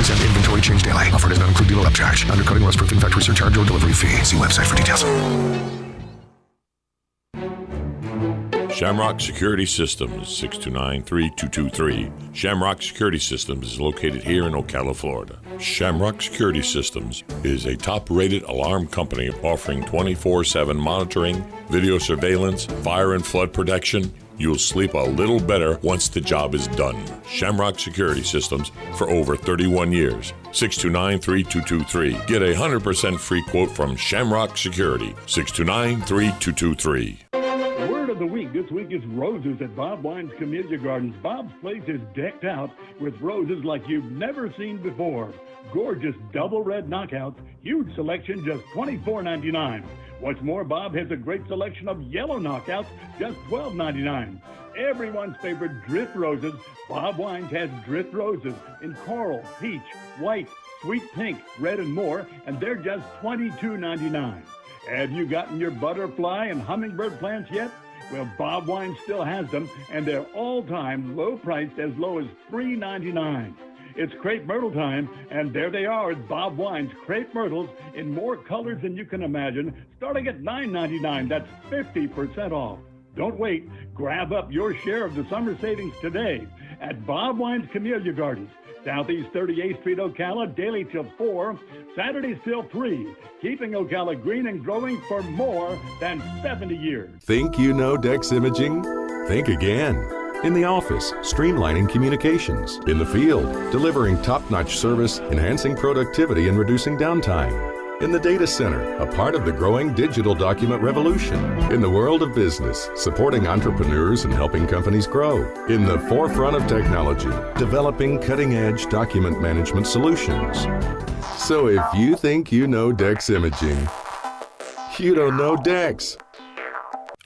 prices and inventory change daily. Offer does not include dealer upcharge. Undercutting, rust-proofing, factory surcharge, or delivery fee. See website for details. Shamrock Security Systems, 629-3223. Shamrock Security Systems is located here in Ocala, Florida. Shamrock Security Systems is a top-rated alarm company offering 24/7 monitoring, video surveillance, fire and flood protection. You'll sleep a little better once the job is done. Shamrock Security Systems for over 31 years. 629-3223. Get a 100% free quote from Shamrock Security. 629-3223. Word of the week this week is roses at Bob Wine's Camellia Gardens. Bob's place is decked out with roses like you've never seen before. Gorgeous double red knockouts, huge selection, just $24.99. What's more, Bob has a great selection of yellow knockouts, just $12.99. Everyone's favorite drift roses. Bob Wines has drift roses in coral, peach, white, sweet pink, red, and more, and they're just $22.99. Have you gotten your butterfly and hummingbird plants yet? Well, Bob Wine still has them, and they're all-time low-priced, as low as $3.99. It's crepe myrtle time, and there they are at Bob Wine's crepe myrtles in more colors than you can imagine, starting at $9.99. That's 50% off. Don't wait. Grab up your share of the summer savings today at Bob Wine's Camellia Gardens, Southeast 38th Street, Ocala, daily till 4, Saturdays till 3, keeping Ocala green and growing for more than 70 years. Think you know Dex Imaging? Think again. In the office, streamlining communications. In the field, delivering top-notch service, enhancing productivity and reducing downtime. In the data center, a part of the growing digital document revolution. In the world of business, supporting entrepreneurs and helping companies grow. In the forefront of technology, developing cutting-edge document management solutions. So if you think you know Dex Imaging, you don't know Dex.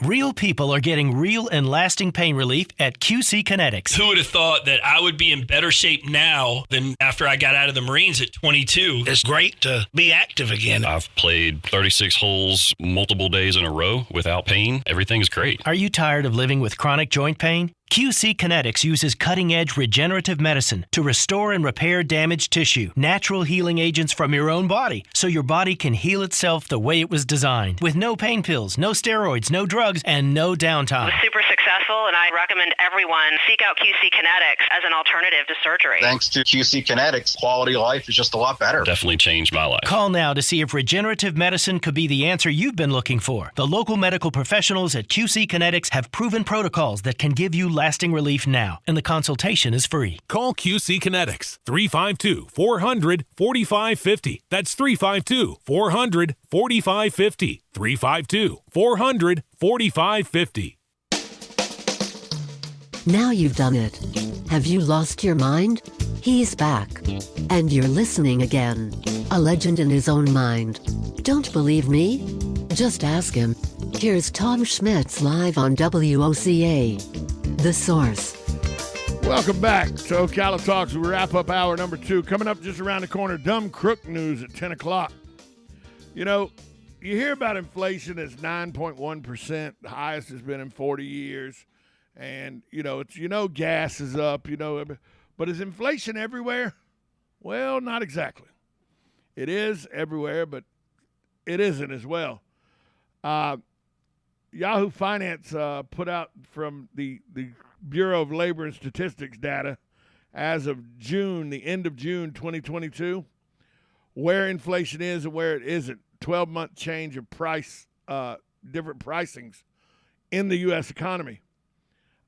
Real people are getting real and lasting pain relief at QC Kinetics. Who would have thought that I would be in better shape now than after I got out of the Marines at 22? It's great to be active again. I've played 36 holes multiple days in a row without pain. Everything's great. Are you tired of living with chronic joint pain? QC Kinetics uses cutting-edge regenerative medicine to restore and repair damaged tissue, natural healing agents from your own body, so your body can heal itself the way it was designed, with no pain pills, no steroids, no drugs, and no downtime. It was super successful, and I recommend everyone seek out QC Kinetics as an alternative to surgery. Thanks to QC Kinetics, quality of life is just a lot better. Definitely changed my life. Call now to see if regenerative medicine could be the answer you've been looking for. The local medical professionals at QC Kinetics have proven protocols that can give you lasting relief now, and the consultation is free. Call QC Kinetics, 352-400-4550. That's 352-400-4550. 352-400-4550. Now you've done it. Have you lost your mind? He's back. And you're listening again. A legend in his own mind. Don't believe me? Just ask him. Here's Tom Schmitz live on WOCA. The Source. Welcome back to Ocala Talks. We wrap up hour number 2. Coming up just around the corner, dumb crook news at 10 o'clock. You know, you hear about inflation as 9.1%, the highest it's been in 40 years. And, gas is up, but is inflation everywhere? Well, not exactly. It is everywhere, but it isn't as well. Yahoo Finance put out from the Bureau of Labor and Statistics data as of June, the end of June 2022, where inflation is and where it isn't. 12-month change of price, different pricings in the U.S. economy.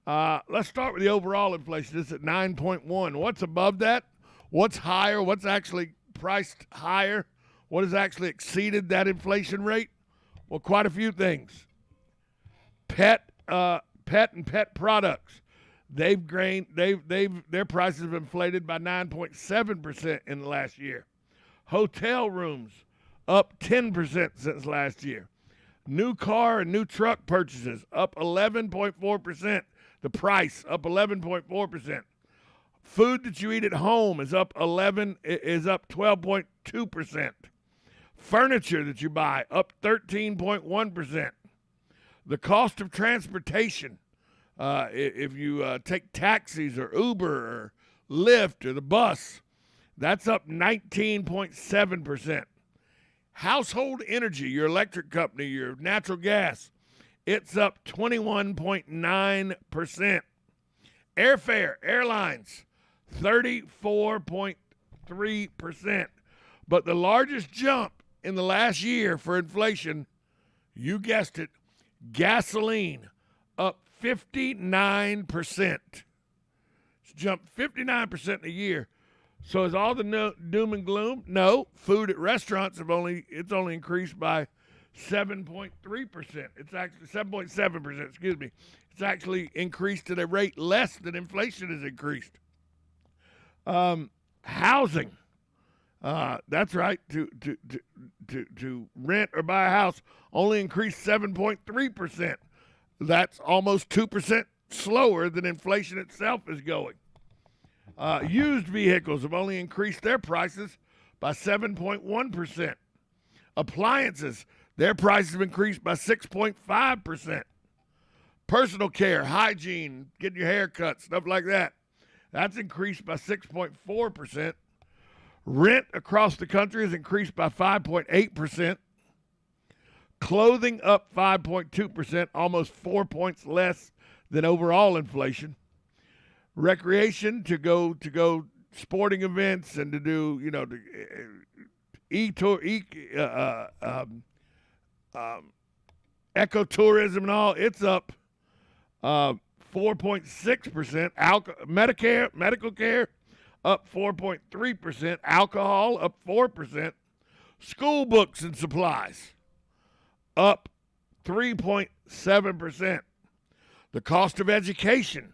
Let's start with the overall inflation. It's at 9.1. What's above that? What's higher? What's actually priced higher? What has actually exceeded that inflation rate? Well, quite a few things. Pet and pet products. Their prices have inflated by 9.7% in the last year. Hotel rooms up 10% since last year. New car and new truck purchases up 11.4%. The price up 11.4%. Food that you eat at home is up 12.2%. Furniture that you buy up 13.1%. The cost of transportation, if you take taxis or Uber or Lyft or the bus, That's up 19.7%. Household energy, your electric company, your natural gas, it's up 21.9%. Airfare, airlines, 34.3%. But the largest jump in the last year for inflation, you guessed it, gasoline, up 59%. It's jumped 59% in a year. So is all the doom and gloom? No. Food at restaurants it's only increased by 7.3%. It's actually 7.7%, excuse me. It's actually increased at a rate less than inflation has increased. Housing. That's right. To rent or buy a house only increased 7.3%. That's almost 2% slower than inflation itself is going. Used vehicles have only increased their prices by 7.1%. Appliances, their prices have increased by 6.5%. Personal care, hygiene, getting your hair cut, stuff like that, that's increased by 6.4%. Rent across the country has increased by 5.8%. Clothing up 5.2%, almost 4 points less than overall inflation. Recreation, to go sporting events and to do, ecotourism and all, it's up 4.6%. Medical care up 4.3%. Alcohol up 4%. School books and supplies up 3.7%. The cost of education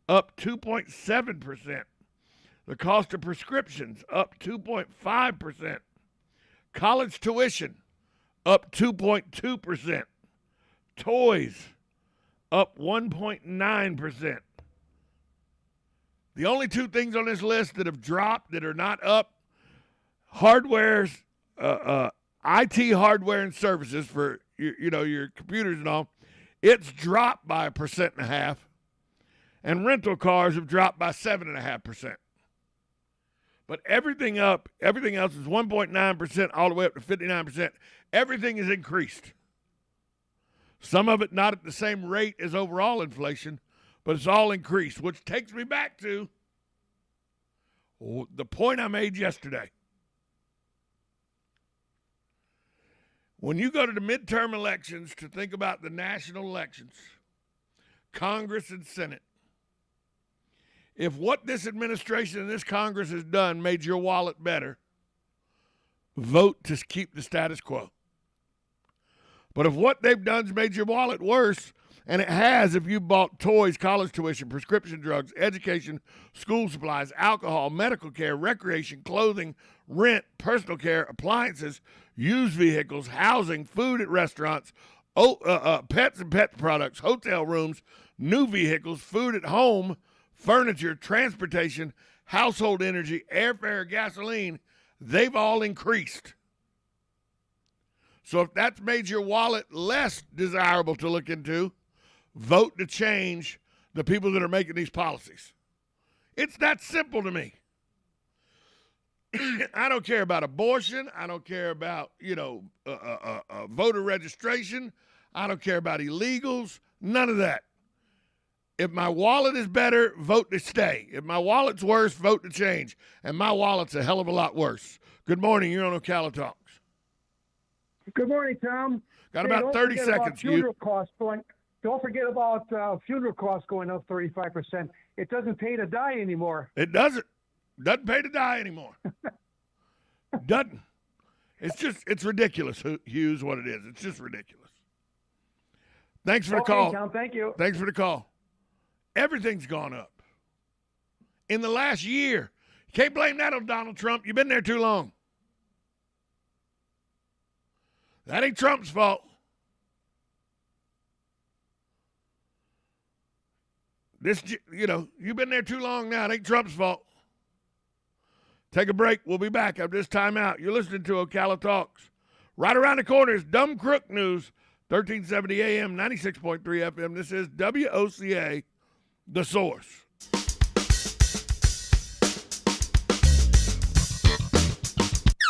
up 2.7%. The cost of prescriptions up 2.5%. College tuition up 2.2%. Toys up 1.9%. The only two things on this list that have dropped that are not up, IT hardware and services for your computers and all, it's dropped by 1.5%, and rental cars have dropped by 7.5%. But everything else is 1.9% all the way up to 59%. Everything is increased. Some of it not at the same rate as overall inflation, but it's all increased, which takes me back to the point I made yesterday. When you go to the midterm elections to think about the national elections, Congress and Senate, if what this administration and this Congress has done made your wallet better, vote to keep the status quo. But if what they've done has made your wallet worse, and it has if you bought toys, college tuition, prescription drugs, education, school supplies, alcohol, medical care, recreation, clothing, rent, personal care, appliances, used vehicles, housing, food at restaurants, pets and pet products, hotel rooms, new vehicles, food at home, furniture, transportation, household energy, airfare, gasoline, they've all increased. So if that's made your wallet less desirable to look into, vote to change the people that are making these policies. It's that simple to me. I don't care about abortion. I don't care about, voter registration. I don't care about illegals. None of that. If my wallet is better, vote to stay. If my wallet's worse, vote to change. And my wallet's a hell of a lot worse. Good morning. You're on Ocala Talks. Good morning, Tom. Got about 30 seconds. Don't forget about funeral costs going up 35%. It doesn't pay to die anymore. It doesn't. Doesn't pay to die anymore. Doesn't. It's ridiculous, Hughes, what it is. It's just ridiculous. Thanks for the call. Tom, thank you. Thanks for the call. Everything's gone up. In the last year. You can't blame that on Donald Trump. You've been there too long. That ain't Trump's fault. You've been there too long now. It ain't Trump's fault. Take a break. We'll be back after this timeout. You're listening to Ocala Talks. Right around the corner is Dumb Crook News, 1370 AM, 96.3 FM. This is WOCA, The Source.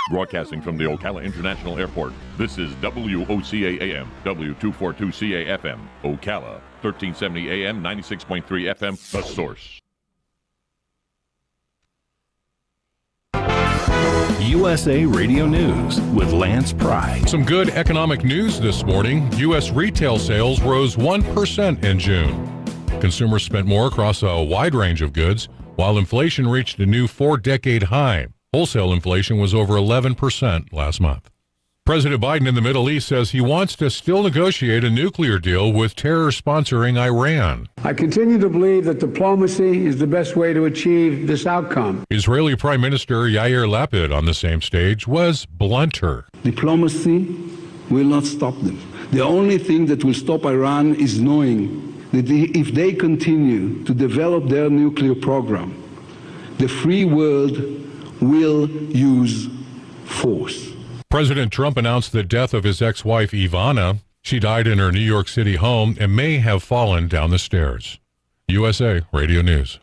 Broadcasting from the Ocala International Airport, this is WOCA AM, W242CA FM, Ocala, 1370 AM, 96.3 FM, The Source. USA Radio News with Lance Pry. Some good economic news this morning. U.S. retail sales rose 1% in June. Consumers spent more across a wide range of goods, while inflation reached a new 4-decade high. Wholesale inflation was over 11% last month. President Biden in the Middle East says he wants to still negotiate a nuclear deal with terror-sponsoring Iran. I continue to believe that diplomacy is the best way to achieve this outcome. Israeli Prime Minister Yair Lapid on the same stage was blunter. Diplomacy will not stop them. The only thing that will stop Iran is knowing that if they continue to develop their nuclear program, the free world will use force. President Trump announced the death of his ex-wife Ivana. She died in her New York City home and may have fallen down the stairs. USA Radio News.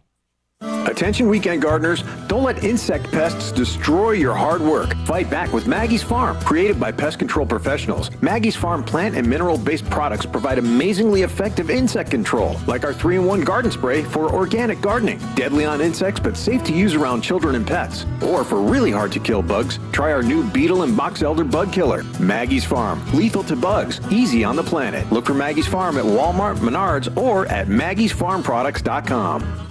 Attention weekend gardeners, don't let insect pests destroy your hard work. Fight back with Maggie's Farm. Created by pest control professionals, Maggie's Farm plant and mineral-based products provide amazingly effective insect control, like our 3-in-1 garden spray for organic gardening. Deadly on insects, but safe to use around children and pets. Or for really hard to kill bugs, try our new beetle and box elder bug killer. Maggie's Farm. Lethal to bugs, easy on the planet. Look for Maggie's Farm at Walmart, Menards, or at MaggiesFarmProducts.com.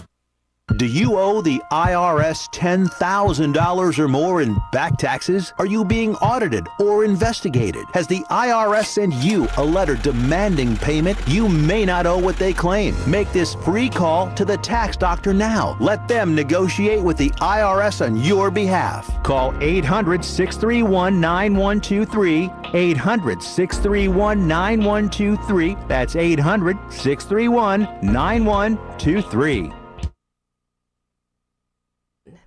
Do you owe the IRS $10,000 or more in back taxes? Are you being audited or investigated? Has the IRS sent you a letter demanding payment? You may not owe what they claim. Make this free call to the tax doctor now. Let them negotiate with the IRS on your behalf. Call 800-631-9123. 800-631-9123. That's 800-631-9123.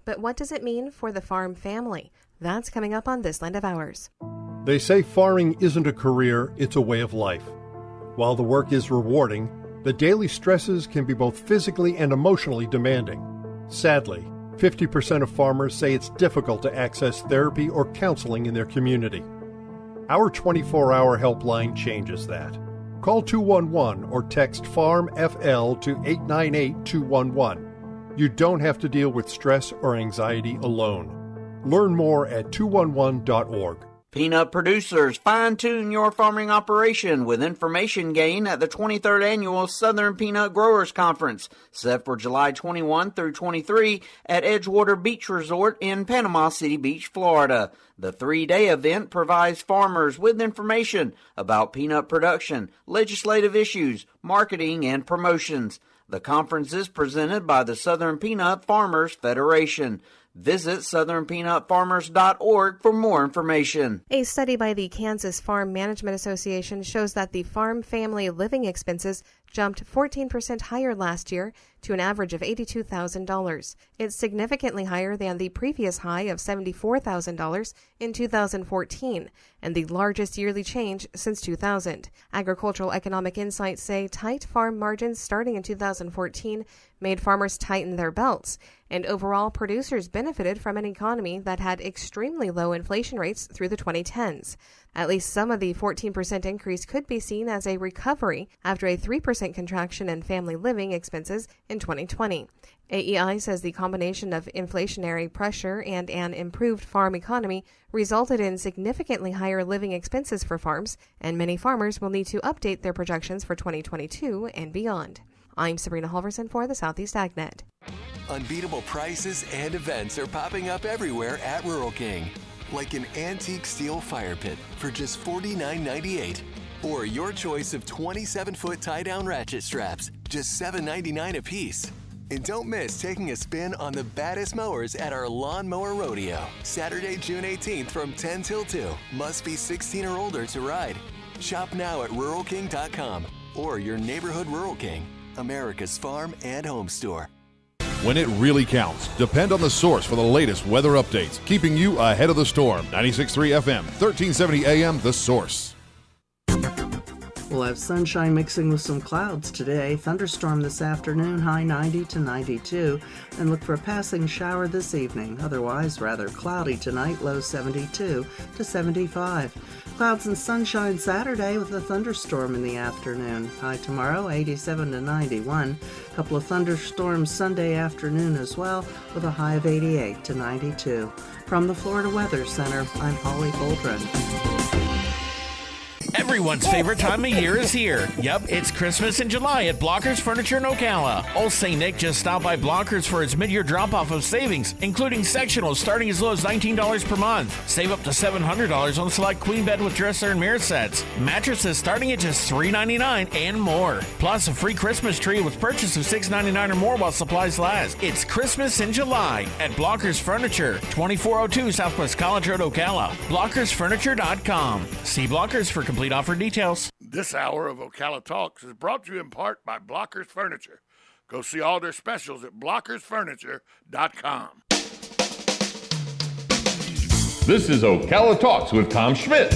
But what does it mean for the farm family? That's coming up on This Land of Ours. They say farming isn't a career, it's a way of life. While the work is rewarding, the daily stresses can be both physically and emotionally demanding. Sadly, 50% of farmers say it's difficult to access therapy or counseling in their community. Our 24-hour helpline changes that. Call 211 or text FARM-FL to 898-211. You don't have to deal with stress or anxiety alone. Learn more at 211.org. Peanut producers, fine-tune your farming operation with information gained at the 23rd Annual Southern Peanut Growers Conference, set for July 21 through 23 at Edgewater Beach Resort in Panama City Beach, Florida. The 3-day event provides farmers with information about peanut production, legislative issues, marketing, and promotions. The conference is presented by the Southern Peanut Farmers Federation. Visit southernpeanutfarmers.org for more information. A study by the Kansas Farm Management Association shows that the farm family living expenses jumped 14% higher last year to an average of $82,000. It's significantly higher than the previous high of $74,000 in 2014 and the largest yearly change since 2000. Agricultural Economic Insights say tight farm margins starting in 2014 made farmers tighten their belts, and overall producers benefited from an economy that had extremely low inflation rates through the 2010s. At least some of the 14% increase could be seen as a recovery after a 3% contraction in family living expenses in 2020. AEI says the combination of inflationary pressure and an improved farm economy resulted in significantly higher living expenses for farms, and many farmers will need to update their projections for 2022 and beyond. I'm Sabrina Halverson for the Southeast AgNet. Unbeatable prices and events are popping up everywhere at Rural King. Like an antique steel fire pit for just $49.98. Or your choice of 27-foot tie-down ratchet straps, just $7.99 a piece. And don't miss taking a spin on the baddest mowers at our Lawn Mower Rodeo. Saturday, June 18th from 10 till 2. Must be 16 or older to ride. Shop now at RuralKing.com or your neighborhood Rural King, America's farm and home store. When it really counts, depend on The Source for the latest weather updates, keeping you ahead of the storm. 96.3 FM, 1370 AM, The Source. We'll have sunshine mixing with some clouds today. Thunderstorm this afternoon, high 90 to 92. And look for a passing shower this evening. Otherwise, rather cloudy tonight, low 72 to 75. Clouds and sunshine Saturday with a thunderstorm in the afternoon. High tomorrow, 87 to 91. A couple of thunderstorms Sunday afternoon as well, with a high of 88 to 92. From the Florida Weather Center, I'm Holly Holdren. Everyone's favorite time of year is here. Yep, it's Christmas in July at Blockers Furniture in Ocala. Old St. Nick just stopped by Blockers for its mid-year drop-off of savings, including sectionals starting as low as $19 per month. Save up to $700 on select queen bed with dresser and mirror sets. Mattresses starting at just $3.99 and more. Plus a free Christmas tree with purchase of $6.99 or more while supplies last. It's Christmas in July at Blockers Furniture, 2402 Southwest College Road, Ocala. BlockersFurniture.com. See Blockers for complete offer details. This hour of Ocala Talks is brought to you in part by Blockers Furniture. Go see all their specials at blockersfurniture.com. This is Ocala Talks with Tom Schmidt,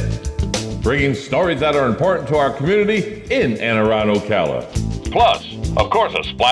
bringing stories that are important to our community in and around Ocala. Plus, of course, a splash